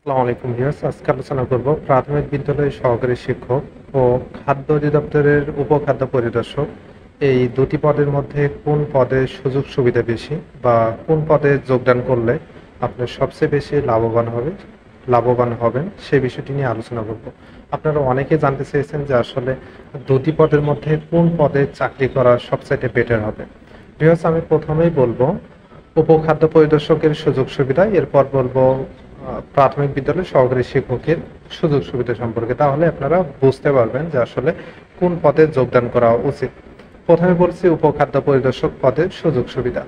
আসসালামু আলাইকুম ভিউয়ার্স, আজকে আলোচনা করব প্রাথমিক বিদ্যালয়ের সহকারী শিক্ষক ও খাদ্য অধিদপ্তরের উপখাদ্য পরিদর্শক এই দুটি পদের মধ্যে কোন পদে সুযোগ সুবিধা বেশি বা কোন পদে যোগদান করলে আপনি সবচেয়ে বেশি লাভবান হবেন সেই বিষয়টি নিয়ে আলোচনা করব। আপনারা অনেকে জানতে চেয়েছেন যে আসলে দুটি পদের মধ্যে কোন পদে চাকরি করা সবচাইতে বেটার হবে। ভিউয়ার্স, আমি প্রথমেই বলবো উপখাদ্য পরিদর্শকের সুযোগ সুবিধা, এরপর বলবো প্রাথমিক বিদ্যালয়ের সহকারী শিক্ষকের সুযোগ সুবিধা সম্পর্কে। তাহলে আপনারা বুঝতে পারবেন যে আসলে কোন পদে যোগদান করা উচিত। প্রথমে বলছি উপখাদ্য পরিদর্শক পদের সুযোগ সুবিধা।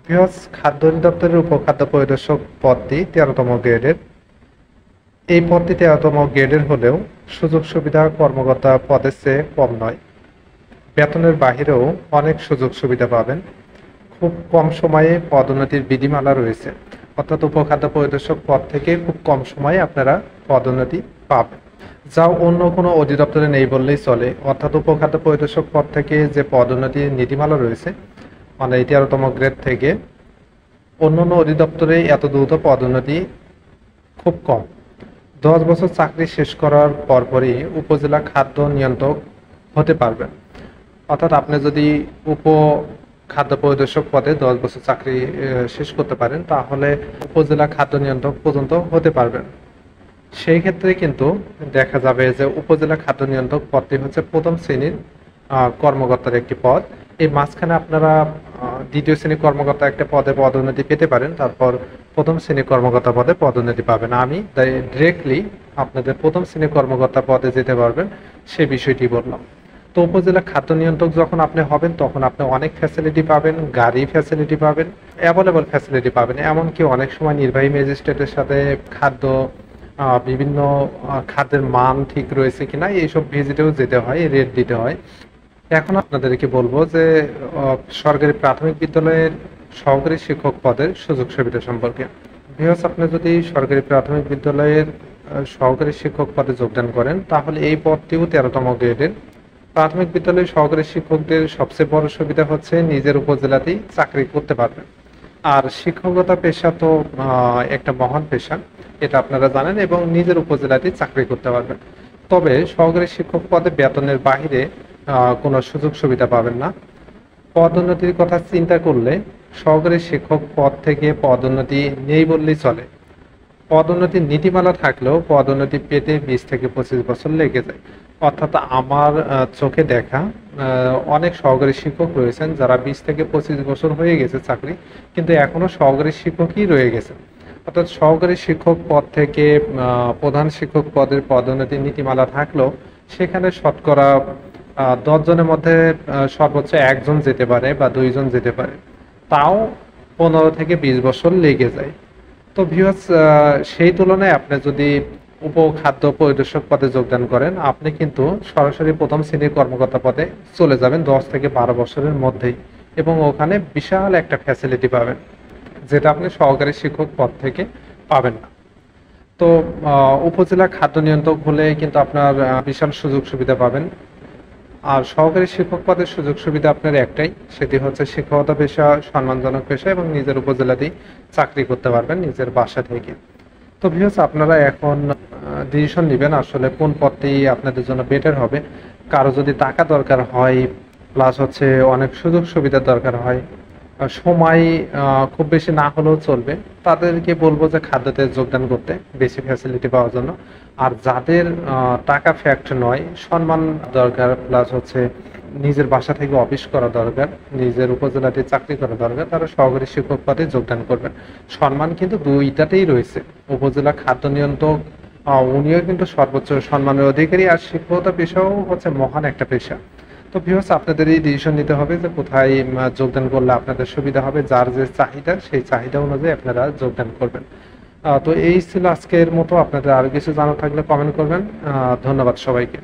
বৃহৎ খাদ্য অধিদপ্তরের উপখাদ্য পরিদর্শক পদটি 13তম গ্রেডের। এই পদটি 13তম গ্রেডের হলেও সুযোগ সুবিধা কর্মকর্তা পদের চেয়ে কম নয়। বেতনের বাহিরেও অনেক সুযোগ সুবিধা পাবেন। খুব কম সময়ে পদোন্নতির বিধিমালা রয়েছে, অর্থাৎ উপখাদ্য পরিদর্শক পদ থেকে খুব কম সময়ে আপনারা পদোন্নতি পাবেন, যা অন্য কোনো অধিদপ্তরে নেই বললেই চলে। অর্থাৎ উপখাদ্য পরিদর্শক পদ থেকে যে পদোন্নতির নীতিমালা রয়েছে, মানে 13তম গ্রেড থেকে অন্য অন্য অধিদপ্তরে এত দ্রুত পদোন্নতি খুব কম। 10 বছর চাকরি শেষ করার পরপরই উপজেলা খাদ্য নিয়ন্ত্রক হতে পারবেন। অর্থাৎ আপনি যদি খাদ্য পরিদর্শক পদে 10 বছর চাকরি শেষ করতে পারেন, তাহলে উপজেলা খাদ্য নিয়ন্ত্রক পর্যন্ত হতে পারবেন। সেই ক্ষেত্রে কিন্তু দেখা যাবে যে উপজেলা খাদ্য নিয়ন্ত্রক পদটি হচ্ছে প্রথম শ্রেণীর কর্মকর্তার একটি পদ। এই মাঝখানে আপনারা দ্বিতীয় শ্রেণীর কর্মকর্তা একটা পদে পদোন্নতি পেতে পারেন, তারপর প্রথম শ্রেণীর কর্মকর্তা পদে পদোন্নতি পাবেন। আমি ডিরেক্টলি আপনাদের প্রথম শ্রেণীর কর্মকর্তা পদে যেতে পারবেন সেই বিষয়টি বললাম। তো উপজেলা খাদ্য নিয়ন্ত্রক যখন আপনি হবেন, তখন আপনি অনেক ফ্যাসিলিটি পাবেন, গাড়ি ফ্যাসিলিটি পাবেন, অ্যাভেলেবল ফ্যাসিলিটি পাবেন। এমনকি অনেক সময় নির্বাহী ম্যাজিস্ট্রেটের সাথে বিভিন্ন খাদ্যের মান ঠিক রয়েছে কিনা এইসব ভিজিটেও যেতে হয়, রেট দিতে হয়। এখন আপনাদেরকে বলবো যে সরকারি প্রাথমিক বিদ্যালয়ের সহকারী শিক্ষক পদের সুযোগ সুবিধা সম্পর্কে। ভিউয়ার্স, আপনি যদি সরকারি প্রাথমিক বিদ্যালয়ের সহকারী শিক্ষক পদে যোগদান করেন, তাহলে এই পদটিও 13তম গ্রেডের। প্রাথমিক বিদ্যালয়ের সহকারী শিক্ষকদের সবচেয়ে বড় সুবিধা হচ্ছে নিজের উপজেলাতেই চাকরি করতে পারবেন। আর শিক্ষকতা পেশা তো একটা মহান পেশা, এটা আপনারা জানেন, এবং নিজের উপজেলাতেই চাকরি করতে পারবেন। তবে সহকারী শিক্ষক পদে বেতনের বাহিরে কোনো সুযোগ সুবিধা পাবেন না। পদোন্নতির কথা চিন্তা করলে সহকারী শিক্ষক পদ থেকে পদোন্নতি নেই বললেই চলে। পদোন্নতির নীতিমালা থাকলেও পদোন্নতি পেতে 20 থেকে 25 বছর লেগে যায়। অর্থাৎ আমার চোখে দেখা অনেক সহকারী শিক্ষক রয়েছেন যারা 20 থেকে 25 বছর হয়ে গেছে চাকরি, কিন্তু এখনো সহকারী শিক্ষকই রয়ে গেছে। অর্থাৎ সহকারী শিক্ষক পদ থেকে প্রধান শিক্ষক পদের পদোন্নতির নীতিমালা থাকলেও সেখানে শতকরা 10 জনের মধ্যে সর্বোচ্চ একজন যেতে পারে বা 2 জন যেতে পারে, তাও 15 থেকে 20 বছর লেগে যায়। তো ভিউয়ার্স, সেই তুলনায় আপনি যদি উপখাদ্য পরিদর্শক পদে যোগদান করেন, আপনি কিন্তু সরাসরি প্রথম শ্রেণীর কর্মকর্তা পদে চলে যাবেন 10 থেকে 12 বছরের মধ্যেই, এবং ওখানে বিশাল একটা ফ্যাসিলিটি পাবেন, যেটা আপনি সহকারী শিক্ষক পদ থেকে পাবেন না। তো উপজেলা খাদ্য নিয়ন্ত্রক হলে কিন্তু আপনার বিশাল সুযোগ সুবিধা পাবেন। আর সহকারী শিক্ষক পদের সুযোগ সুবিধা আপনার একটাই, সেটি হচ্ছে শিক্ষকতা পেশা সম্মানজনক পেশা, এবং নিজের উপজেলাতেই চাকরি করতে পারবেন নিজের বাসা থেকে। তো ভিউয়ার্স, আপনারা এখন ডিসিশন নেবেন আসলে কোন পদটি আপনাদের জন্য বেটার হবে। কারো যদি টাকা দরকার হয়, প্লাস হচ্ছে অনেক সুযোগ সুবিধার দরকার হয়, সময় খুব বেশি না হলেও চলবে, তাদেরকে বলবো যে খাদ্যতে যোগদান করতে বেশি ফ্যাসিলিটি পাওয়ার জন্য। আর যাদের টাকা ফ্যাক্ট নয়, সম্মান দরকার, প্লাস হচ্ছে নিজের বাসা থেকে অফিস করা দরকার, নিজের উপজেলাতে চাকরি করা দরকার, তারা সহকারী শিক্ষক পদে যোগদান করবেন। সম্মান কিন্তু দুইটাতেই রয়েছে। উপজেলা খাদ্য নিয়ন্ত্রক উনিও কিন্তু সর্বোচ্চ সম্মানের অধিকারী, আর শিক্ষকতা পেশাও হচ্ছে মহান একটা পেশা। তো ভিউয়ার্স, আপনাদের এই ডিসিশন নিতে হবে যে কোথায় যোগদান করলে আপনাদের সুবিধা হবে। যার যে চাহিদা, সেই চাহিদা অনুযায়ী আপনারা যোগদান করবেন। তো এই ছিল আজকের মতো। আপনাদের আরো কিছু জানা থাকলে কমেন্ট করবেন। ধন্যবাদ সবাইকে।